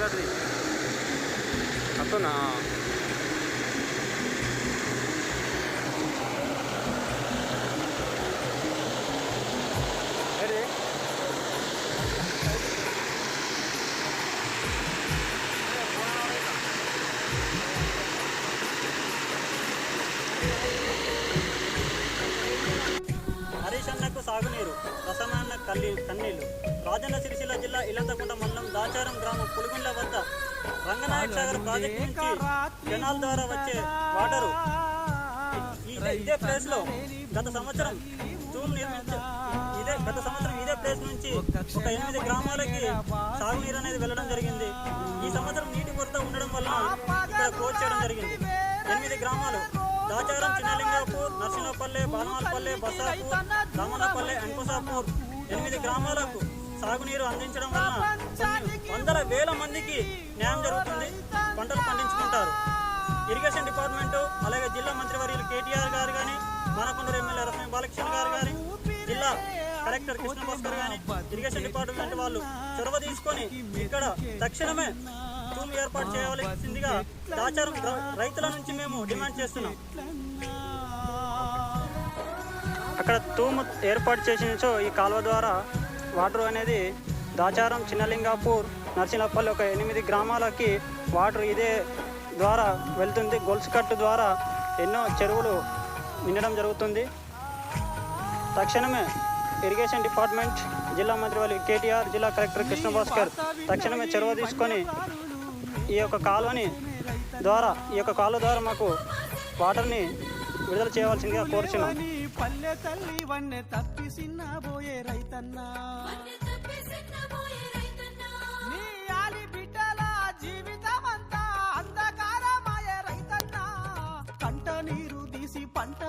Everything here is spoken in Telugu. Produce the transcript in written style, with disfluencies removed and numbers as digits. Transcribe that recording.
కట్టది అతనా హరీష్ అన్నకు సాగునీరు, రసమాన్న కన్నీళ్లు. రాజన్న సిరిసిల్ల జిల్లా ఇలంతకుంట మండలం దాచారం గ్రామం పులిగుండ్ల వద్ద రంగనాయక సాగర్ ప్రాజెక్టు నుంచి కెనాల్ ద్వారా వచ్చే వాటరు ఇదే ప్లేస్ లో గత సంవత్సరం ఇదే ప్లేస్ నుంచి ఒక 8 గ్రామాలకి సాగునీరు అనేది వెళ్ళడం జరిగింది. ఈ సంవత్సరం నీటి కొరత ఉండడం వల్ల ఇక్కడ క్లోజ్ చేయడం జరిగింది. 8 గ్రామాలు దాచారం, చిన్నలింగాపూర్, నర్సింహపల్లె, బాలమాలపల్లె, బసాపూర్, రామన్నపల్లె, అంకుసాపూర్ 8 గ్రామాలకు సాగునీరు అందించడం వలన వందల వేల మందికి న్యాయం జరుగుతుంది. పంటలు పండించుకుంటారు. ఇరిగేషన్ డిపార్ట్మెంటు అలాగే జిల్లా మంత్రివర్యులు కేటీఆర్ గారు కానీ, మానకొండూరు ఎమ్మెల్యే రత్న బాలకృష్ణ గారు కానీ, జిల్లా కలెక్టర్ కృష్ణభాస్కర్ కానీ, ఇరిగేషన్ డిపార్ట్మెంట్ వాళ్ళు చొరవ తీసుకొని ఇక్కడ తక్షణమే తూము ఏర్పాటు చేయవలసిందిగా దాచారం రైతుల నుంచి మేము డిమాండ్ చేస్తున్నాం. అక్కడ తూము ఏర్పాటు చేసినచో ఈ కాలువ ద్వారా వాటర్ అనేది దాచారం, చిన్నలింగాపూర్, నర్సింహపల్లి ఒక 8 గ్రామాలకి వాటర్ ఇదే ద్వారా వెళ్తుంది. గొలుసు కట్టు ద్వారా ఎన్నో చెరువులు నిండడం జరుగుతుంది. తక్షణమే ఇరిగేషన్ డిపార్ట్మెంట్, జిల్లా మంత్రి కేటీఆర్, జిల్లా కలెక్టర్ కృష్ణభాస్కర్ తక్షణమే చొరవ తీసుకొని ఈ యొక్క కాలువ ద్వారా మాకు వాటర్ని విడుదల చేయవలసిందిగా కోరుచున్నాం. పల్లె తల్లి వన్నె తప్పిసిన్నబోయే రైతన్నా, నీ ఆలి బిడ్డల జీవితమంతా అంధకారమాయే రైతన్నా. కంట నీరు తీసి పంట